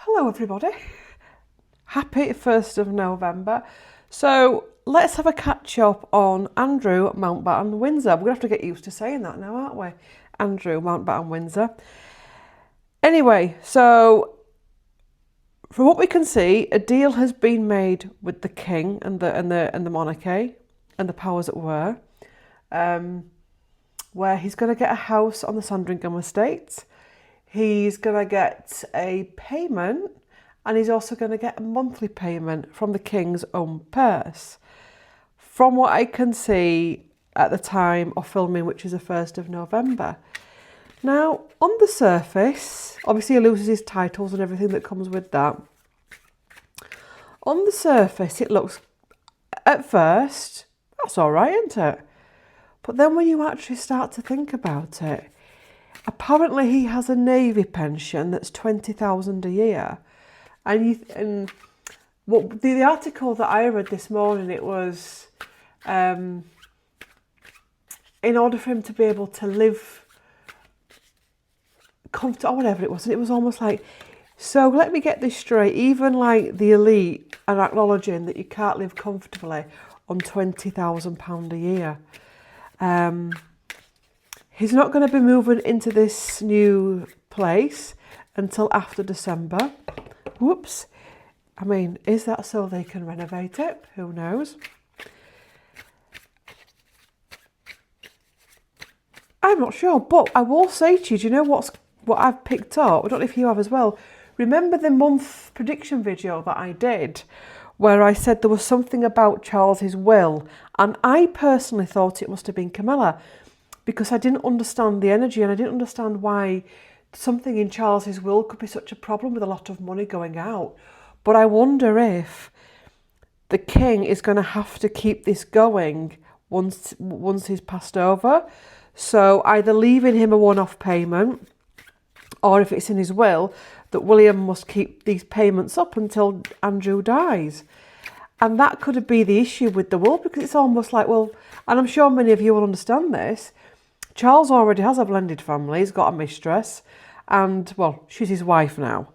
Hello everybody, happy 1st of November. So let's have a catch up on Andrew Mountbatten Windsor. We're going to have to get used to saying that now, aren't we? Andrew Mountbatten Windsor. Anyway, so from what we can see, a deal has been made with the king and the monarchy and the powers that were, where he's going to get a house on the Sandringham estate. He's going to get a payment, and he's also going to get a monthly payment from the king's own purse. From what I can see at the time of filming, which is the 1st of November. Now, on the surface, obviously he loses his titles and everything that comes with that. On the surface, it looks, at first, that's all right, isn't it? But then when you actually start to think about it, apparently he has a Navy pension that's $20,000 a year. And what the article that I read this morning, it was in order for him to be able to live comfortable, or whatever it was almost like, so let me get this straight, even like the elite are acknowledging that you can't live comfortably on £20,000 a year. He's not going to be moving into this new place until after December. Whoops. I mean, is that so they can renovate it? Who knows? I'm not sure, but I will say to you, do you know what I've picked up? I don't know if you have as well. Remember the month prediction video that I did where I said there was something about Charles's will, and I personally thought it must have been Camilla, because I didn't understand the energy and I didn't understand why something in Charles's will could be such a problem with a lot of money going out. But I wonder if the king is going to have to keep this going once he's passed over. So either leaving him a one-off payment, or if it's in his will, that William must keep these payments up until Andrew dies. And that could be the issue with the will, because it's almost like, well, and I'm sure many of you will understand this, Charles already has a blended family. He's got a mistress, and well, she's his wife now.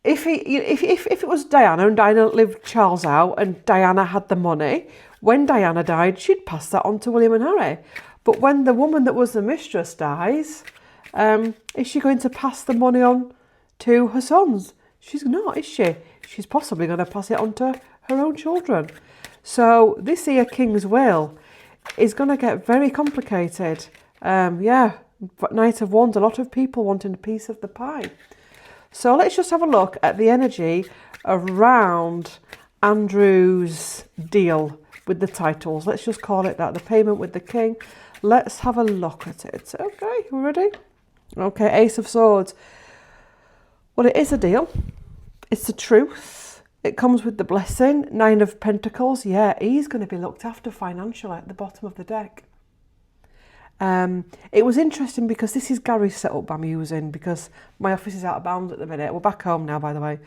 If it was Diana and Diana lived Charles out and Diana had the money, when Diana died, she'd pass that on to William and Harry. But when the woman that was the mistress dies, is she going to pass the money on to her sons? She's not, is she? She's possibly going to pass it on to her own children. So this here King's will is going to get very complicated. Knight of Wands, a lot of people wanting a piece of the pie. So let's just have a look at the energy around Andrew's deal with the titles. Let's just call it that, the payment with the king. Let's have a look at it. Okay, you ready? Okay, Ace of Swords. Well, it is a deal. It's the truth. It comes with the blessing. 9 of Pentacles. Yeah, he's going to be looked after financially at the bottom of the deck. It was interesting because this is Gary's setup I'm using, because my office is out of bounds at the minute. We're back home now, by the way.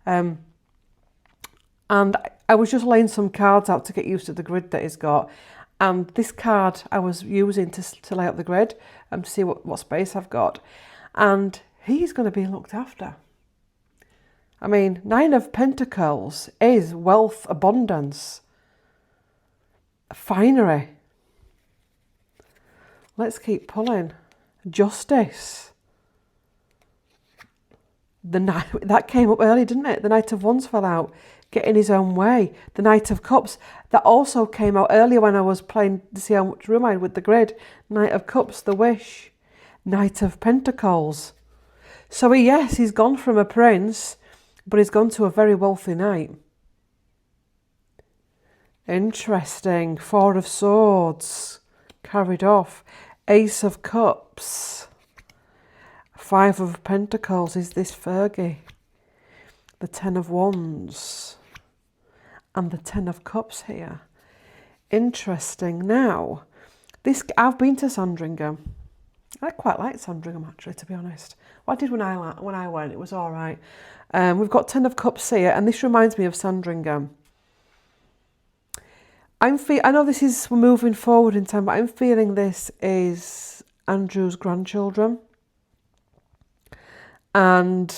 And I was just laying some cards out to get used to the grid that he's got. And this card I was using to lay out the grid and to see what space I've got. And he's going to be looked after. I mean, 9 of Pentacles is wealth, abundance, finery. Let's keep pulling. Justice. The Knight, that came up early, didn't it? The Knight of Wands fell out, getting his own way. The Knight of Cups, that also came out earlier when I was playing to see how much room I had with the grid. Knight of Cups, the Wish. Knight of Pentacles. So yes, he's gone from a prince, but he's gone to a very wealthy knight. Interesting. 4 of Swords. Carried off. Ace of Cups. 5 of Pentacles. Is this Fergie? The 10 of Wands. And the 10 of Cups here. Interesting. Now, I've been to Sandringham. I quite like Sandringham, actually, to be honest. What I did when I went, it was all right. We've got 10 of Cups here, and this reminds me of Sandringham. I know we're moving forward in time, but I'm feeling this is Andrew's grandchildren. and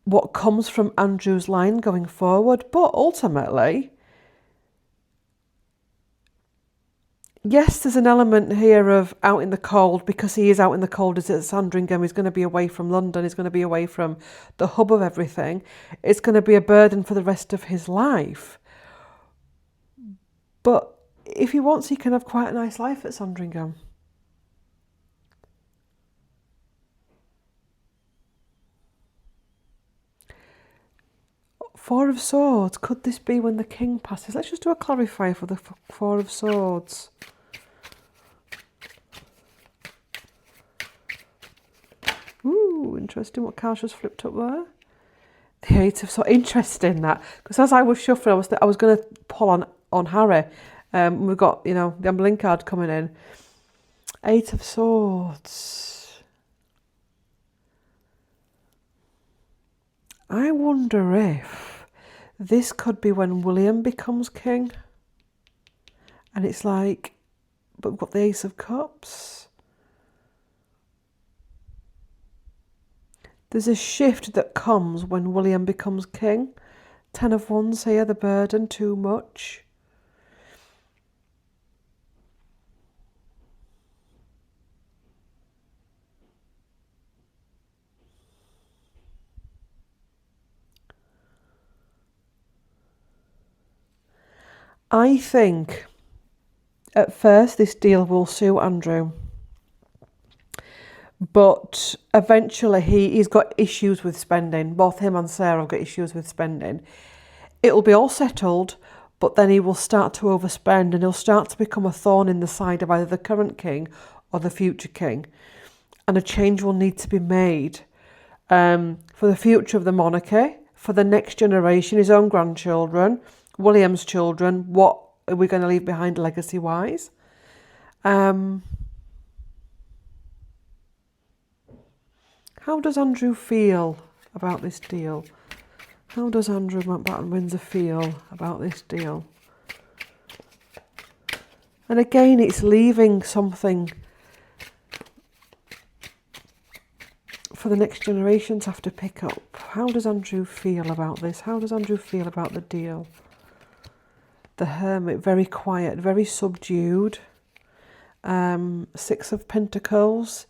what comes from Andrew's line going forward. But ultimately, yes, there's an element here of out in the cold, because he is out in the cold. Is at Sandringham. He's going to be away from London. He's going to be away from the hub of everything. It's going to be a burden for the rest of his life. But if he wants, he can have quite a nice life at Sandringham. Four of Swords. Could this be when the king passes? Let's just do a clarifier for the Four of Swords. Ooh, interesting what card just flipped up there. The Eight of Swords. Interesting that, because as I was shuffling, I was going to pull on Harry. We've got, the gambling card coming in. Eight of Swords. I wonder if this could be when William becomes king. And it's like, but we've got the Ace of Cups. There's a shift that comes when William becomes king. Ten of Wands here, the burden, too much. I think at first this deal will suit Andrew, but eventually he's got issues with spending. Both him and Sarah have got issues with spending. It'll be all settled, but then he will start to overspend, and he'll start to become a thorn in the side of either the current king or the future king. And a change will need to be made for the future of the monarchy, for the next generation, his own grandchildren, William's children. What are we going to leave behind legacy-wise? How does Andrew feel about this deal? How does Andrew Mountbatten Windsor feel about this deal? And again, it's leaving something for the next generation to have to pick up. How does Andrew feel about this? How does Andrew feel about the deal? The Hermit, very quiet, very subdued. Six of Pentacles.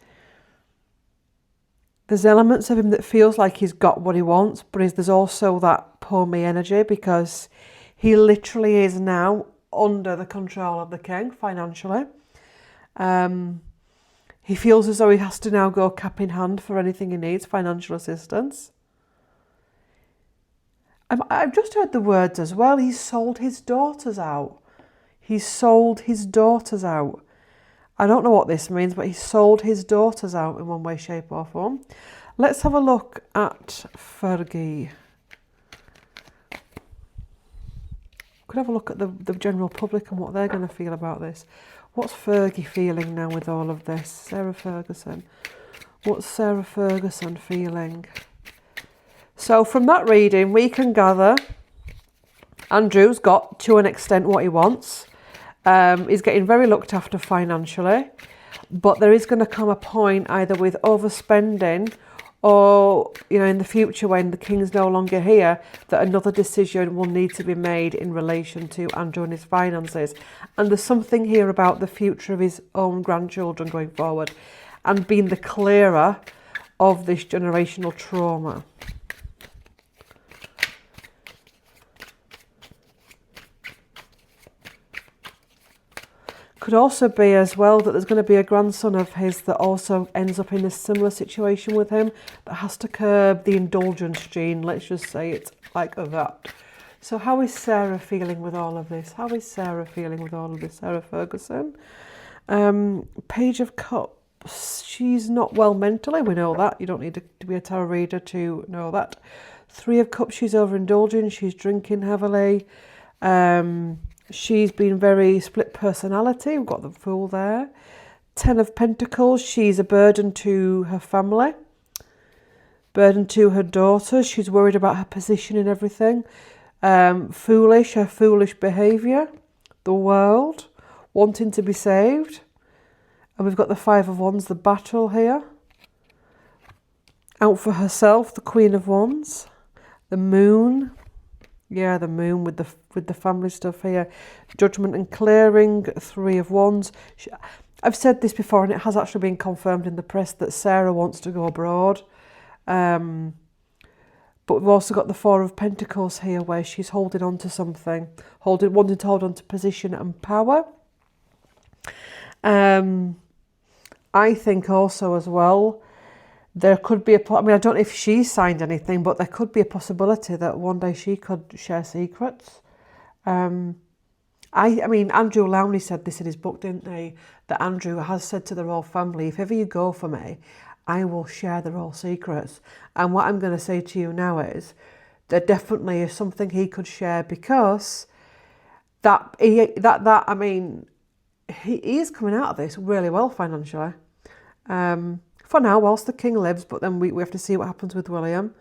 There's elements of him that feels like he's got what he wants, but there's also that poor me energy, because he literally is now under the control of the king financially. He feels as though he has to now go cap in hand for anything he needs, financial assistance. I've just heard the words as well. He's sold his daughters out. He's sold his daughters out. I don't know what this means, but he sold his daughters out in one way, shape or form. Let's have a look at Fergie. Could have a look at the general public and what they're going to feel about this. What's Fergie feeling now with all of this? Sarah Ferguson. What's Sarah Ferguson feeling? So from that reading, we can gather Andrew's got, to an extent, what he wants. He's getting very looked after financially, but there is going to come a point either with overspending or, in the future when the king's no longer here, that another decision will need to be made in relation to Andrew and his finances. And there's something here about the future of his own grandchildren going forward and being the clearer of this generational trauma. Could also be as well that there's going to be a grandson of his that also ends up in a similar situation with him that has to curb the indulgence gene. Let's just say it's like that. So how is Sarah feeling with all of this? How is Sarah feeling with all of this? Sarah Ferguson. Page of Cups. She's not well mentally. We know that. You don't need to be a tarot reader to know that. Three of Cups. She's overindulging. She's drinking heavily. She's been very split personality. We've got the Fool there. Ten of Pentacles. She's a burden to her family. Burden to her daughters. She's worried about her position in everything. Foolish, her foolish behaviour. The World. Wanting to be saved. And we've got the Five of Wands, the battle here. Out for herself, the Queen of Wands. The Moon. Yeah, the Moon with the family stuff here. Judgment and clearing, 3 of Wands. I've said this before, and it has actually been confirmed in the press that Sarah wants to go abroad. But we've also got the 4 of Pentacles here, where she's holding on to something, wanting to hold on to position and power. I think also as well, there could be I don't know if she's signed anything, but there could be a possibility that one day she could share secrets. I mean, Andrew Lowney said this in his book, didn't he? That Andrew has said to the royal family, if ever you go for me, I will share the royal secrets. And what I'm going to say to you now is, there definitely is something he could share, because he is coming out of this really well financially. For now, whilst the king lives, but then we have to see what happens with William.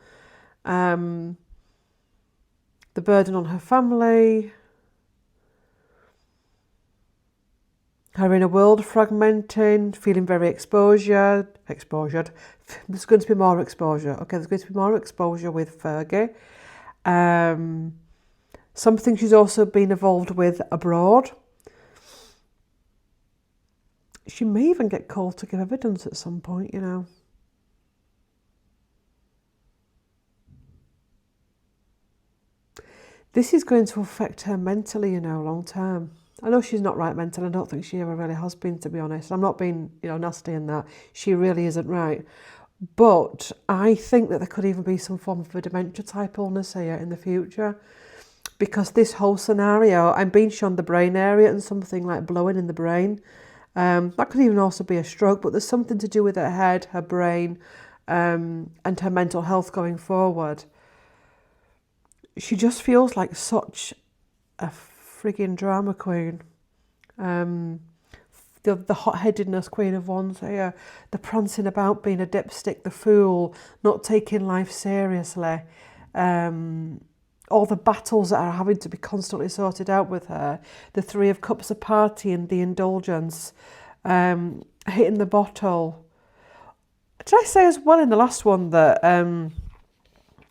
The burden on her family. Her inner world fragmenting, feeling very exposed. There's going to be more exposure. Okay, there's going to be more exposure with Fergie. Something she's also been involved with abroad. She may even get called to give evidence at some point, you know. This is going to affect her mentally, you know, long term. I know she's not right mentally. I don't think she ever really has been, to be honest. I'm not being, you know, nasty in that. She really isn't right. But I think that there could even be some form of a dementia type illness here in the future. Because this whole scenario, I'm being shown the brain area and something like blowing in the brain. That could even also be a stroke, but there's something to do with her head, her brain, and her mental health going forward. She just feels like such a frigging drama queen. The hot-headedness, Queen of Wands here, the prancing about, being a dipstick, the fool, not taking life seriously, all the battles that are having to be constantly sorted out with her, the 3 of Cups, a party and the indulgence, hitting the bottle. Did I say as well in the last one that, I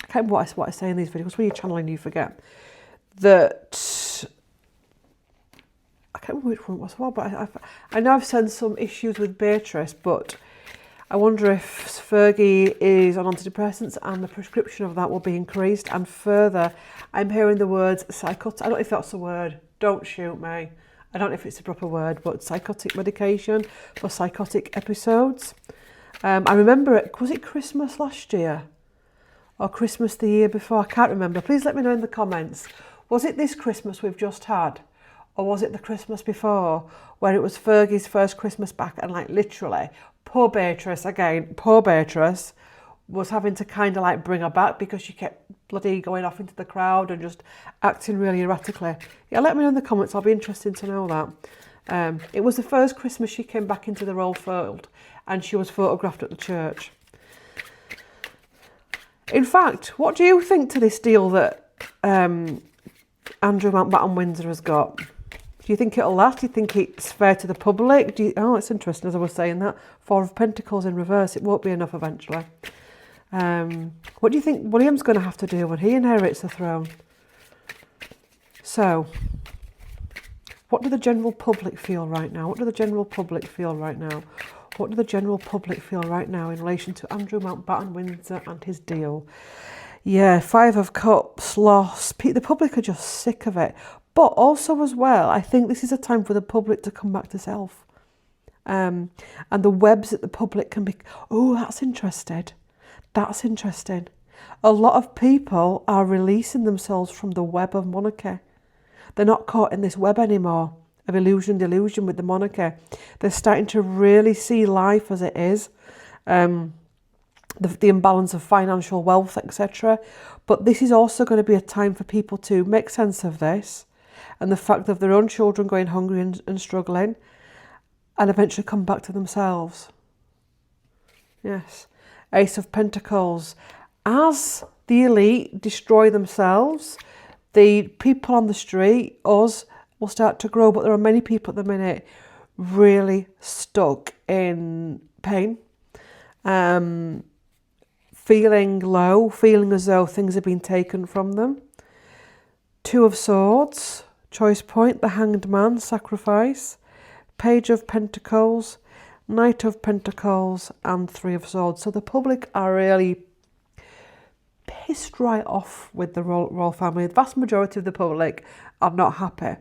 can't remember what I say in these videos, when you're channeling you forget, that, I can't remember which one it was, but I know I've said some issues with Beatrice, but I wonder if Fergie is on antidepressants and the prescription of that will be increased. And further, I'm hearing the words psychotic. I don't know if that's a word. Don't shoot me. I don't know if it's a proper word, but psychotic medication for psychotic episodes. I remember it, was it Christmas last year? Or Christmas the year before? I can't remember. Please let me know in the comments. Was it this Christmas we've just had? Or was it the Christmas before, where it was Fergie's first Christmas back, and like literally, poor Beatrice was having to kind of like bring her back because she kept bloody going off into the crowd and just acting really erratically. Yeah, let me know in the comments. I'll be interested to know that. It was the first Christmas she came back into the royal fold, and she was photographed at the church. In fact, what do you think to this deal that Andrew Mountbatten Windsor has got? Do you think it'll last? Do you think it's fair to the public? Oh, it's interesting, as I was saying that. 4 of Pentacles in reverse. It won't be enough eventually. What do you think William's going to have to do when he inherits the throne? So, what do the general public feel right now? What do the general public feel right now? What do the general public feel right now in relation to Andrew Mountbatten Windsor and his deal? Yeah, 5 of Cups, loss. The public are just sick of it. But also as well, I think this is a time for the public to come back to self. And the webs that the public can be... Oh, that's interesting. That's interesting. A lot of people are releasing themselves from the web of monarchy. They're not caught in this web anymore of illusion, delusion with the monarchy. They're starting to really see life as it is. The imbalance of financial wealth, etc. But this is also going to be a time for people to make sense of this and the fact of their own children going hungry and struggling, and eventually come back to themselves. Yes. Ace of Pentacles. As the elite destroy themselves, the people on the street, us, will start to grow. But there are many people at the minute really stuck in pain. feeling low, feeling as though things have been taken from them. 2 of Swords, choice point, the Hanged Man, sacrifice. Page of Pentacles, Knight of Pentacles, and 3 of Swords. So the public are really pissed right off with the royal family. The vast majority of the public are not happy.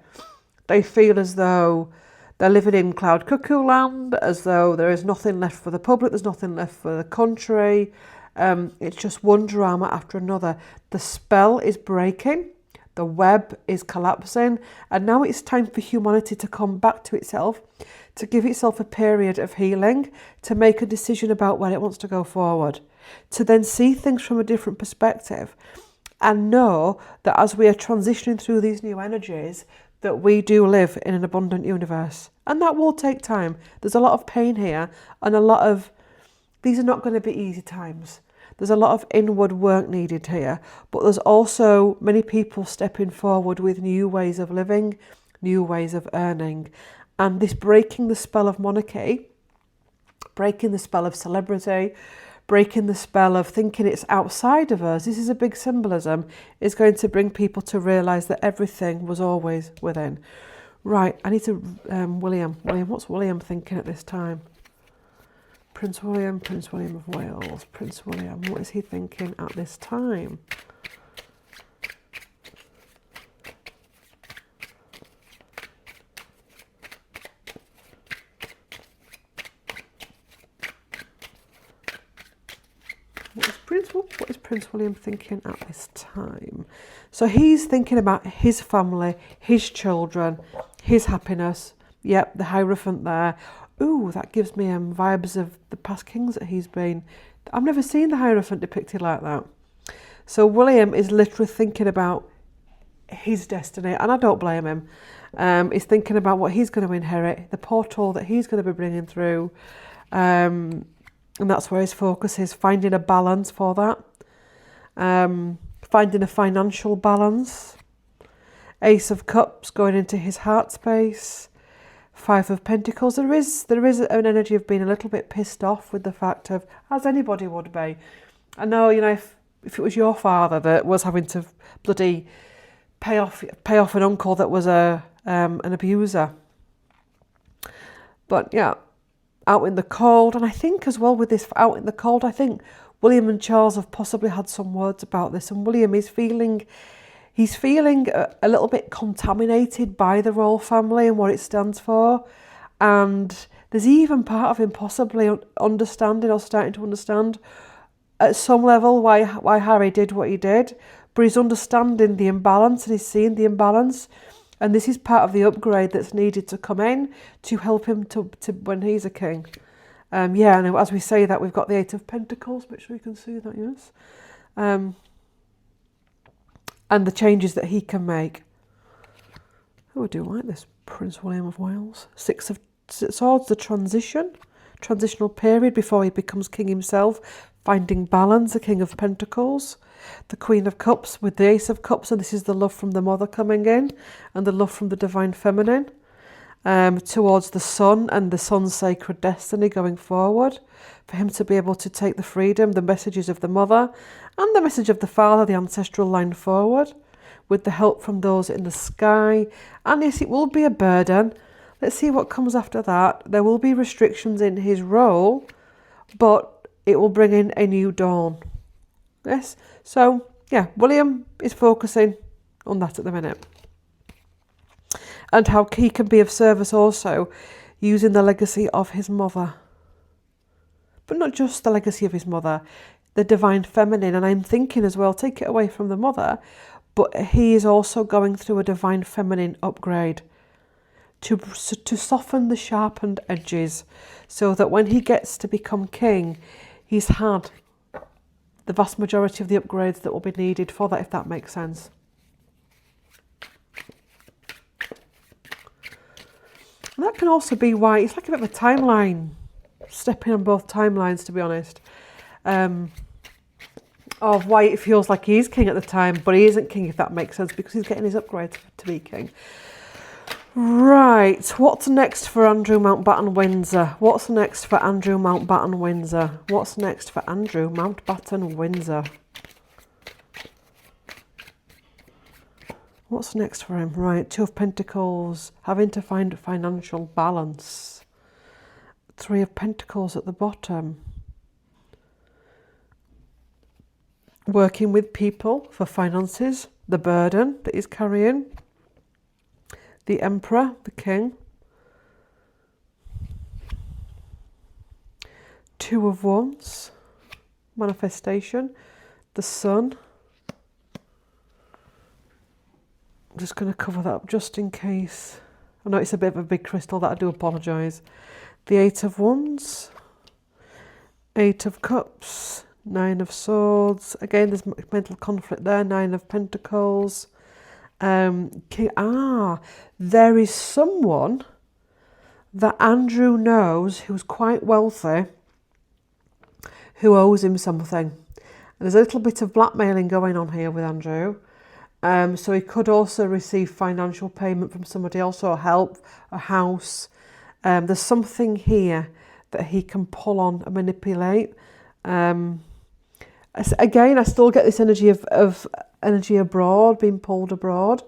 They feel as though they're living in cloud cuckoo land, as though there is nothing left for the public, there's nothing left for the country. It's just one drama after another. The spell is breaking, the web is collapsing, and now it's time for humanity to come back to itself, to give itself a period of healing, to make a decision about where it wants to go forward, to then see things from a different perspective, and know that as we are transitioning through these new energies, that we do live in an abundant universe. And that will take time. There's a lot of pain here, and these are not going to be easy times. There's a lot of inward work needed here, but there's also many people stepping forward with new ways of living, new ways of earning. And this breaking the spell of monarchy, breaking the spell of celebrity, breaking the spell of thinking it's outside of us, this is a big symbolism, is going to bring people to realise that everything was always within. Right, I need to, William, what's William thinking at this time? Prince William of Wales, Prince William, what is he thinking at this time? What is Prince William thinking at this time? So he's thinking about his family, his children, his happiness. Yep, the Hierophant there. Ooh, that gives me vibes of the past kings that he's been. I've never seen the Hierophant depicted like that. So William is literally thinking about his destiny, and I don't blame him. He's thinking about what he's going to inherit, the portal that he's going to be bringing through. And that's where his focus is, finding a balance for that. Finding a financial balance. Ace of Cups going into his heart space. 5 of Pentacles. There is an energy of being a little bit pissed off with the fact of, as anybody would be. I know, if it was your father that was having to bloody pay off an uncle that was an abuser. But yeah, out in the cold. And I think as well with this out in the cold, I think William and Charles have possibly had some words about this, and William is feeling a little bit contaminated by the royal family and what it stands for. And there's even part of him possibly understanding or starting to understand at some level why Harry did what he did, but he's understanding the imbalance and he's seeing the imbalance. And this is part of the upgrade that's needed to come in to help him to when he's a king. And as we say that, we've got the 8 of Pentacles. Make sure you can see that, yes. And the changes that he can make. Oh, I do like this Prince William of Wales. 6 of Swords, the transitional period before he becomes king himself. Finding balance, the King of Pentacles. The Queen of Cups with the Ace of Cups, and this is the love from the mother coming in, and the love from the divine feminine towards the son and the son's sacred destiny going forward, for him to be able to take the freedom, the messages of the mother and the message of the father, the ancestral line forward, with the help from those in the sky. And yes, it will be a burden. Let's see what comes after that. There will be restrictions in his role, but it will bring in a new dawn. Yes, so yeah, William is focusing on that at the minute. And how he can be of service also, using the legacy of his mother. But not just the legacy of his mother, the divine feminine. And I'm thinking as well, take it away from the mother, but he is also going through a divine feminine upgrade to soften the sharpened edges, so that when he gets to become king, he's had the vast majority of the upgrades that will be needed for that, if that makes sense. And that can also be why it's like a bit of a timeline, stepping on both timelines, to be honest, of why it feels like he is king at the time, but he isn't king, if that makes sense, because he's getting his upgrades to be king. Right, what's next for Andrew Mountbatten Windsor? What's next for Andrew Mountbatten Windsor? What's next for Andrew Mountbatten Windsor? What's next for him? Right, Two of Pentacles, having to find financial balance. Three of Pentacles at the bottom. Working with people for finances, the burden that he's carrying. The Emperor, the King. Two of Wands, manifestation. The Sun. I'm just going to cover that up just in case. I know it's a bit of a big crystal, that I do apologise. The Eight of Wands. Eight of Cups. Nine of Swords. Again, there's mental conflict there. Nine of Pentacles. There is someone that Andrew knows who's quite wealthy who owes him something. And there's a little bit of blackmailing going on here with Andrew. So he could also receive financial payment from somebody else, or help, a house. There's something here that he can pull on and manipulate. Again, I still get this energy of energy abroad, being pulled abroad.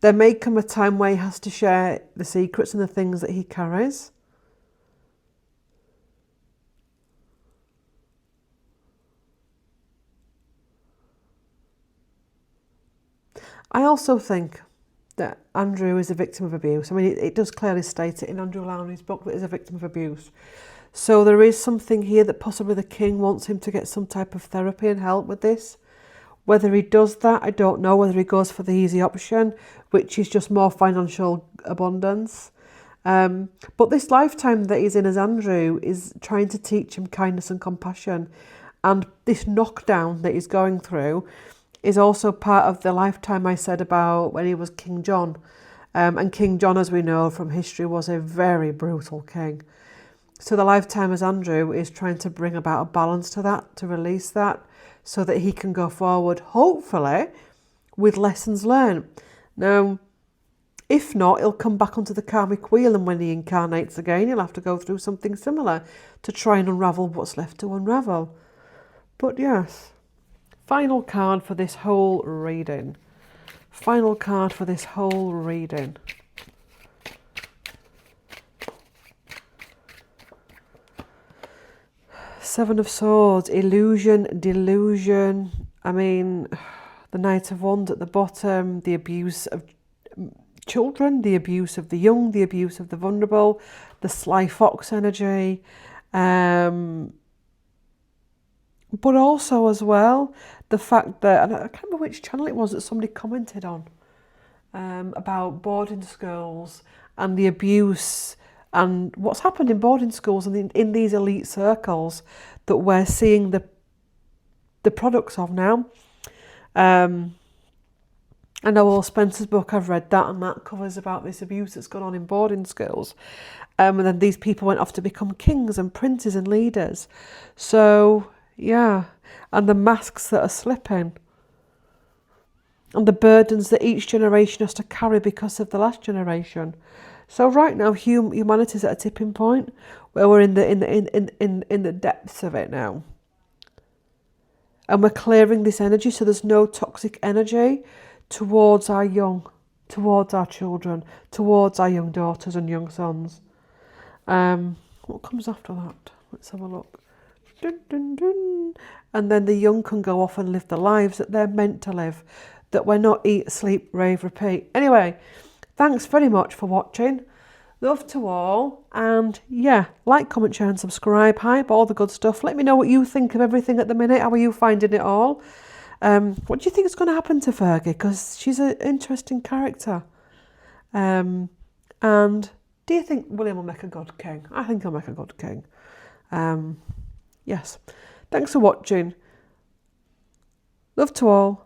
There may come a time where he has to share the secrets and the things that he carries. I also think that Andrew is a victim of abuse. I mean, it does clearly state it in Andrew Lowry's book that he's a victim of abuse. So there is something here that possibly the King wants him to get some type of therapy and help with this. Whether he does that, I don't know. Whether he goes for the easy option, which is just more financial abundance. But this lifetime that he's in as Andrew is trying to teach him kindness and compassion. And this knockdown that he's going through is also part of the lifetime I said about when he was King John. And King John, as we know from history, was a very brutal king. So the lifetime as Andrew is trying to bring about a balance to that, to release that, so that he can go forward, hopefully, with lessons learned. Now, if not, he'll come back onto the karmic wheel, and when he incarnates again, he'll have to go through something similar to try and unravel what's left to unravel. But yes, final card for this whole reading. Final card for this whole reading. Seven of Swords, illusion, delusion. I mean, the Knight of Wands at the bottom, the abuse of children, the abuse of the young, the abuse of the vulnerable, the sly fox energy. But also as well, the fact that, and I can't remember which channel it was that somebody commented on, about boarding schools and the abuse and what's happened in boarding schools and in these elite circles that we're seeing the products of now. I know Will Spencer's book, I've read that, and that covers about this abuse that's gone on in boarding schools. And then these people went off to become kings and princes and leaders. So, yeah, and the masks that are slipping. And the burdens that each generation has to carry because of the last generation. So right now, humanity's at a tipping point where we're in the depths of it now, and we're clearing this energy so there's no toxic energy towards our young, towards our children, towards our young daughters and young sons. What comes after that? Let's have a look. Dun, dun, dun. And then the young can go off and live the lives that they're meant to live, that we're not eat, sleep, rave, repeat. Anyway. Thanks very much for watching. Love to all. And yeah, like, comment, share and subscribe. Hype, all the good stuff. Let me know what you think of everything at the minute. How are you finding it all? What do you think is going to happen to Fergie? Because she's an interesting character. And do you think William will make a good king? I think he'll make a good king. Yes. Thanks for watching. Love to all.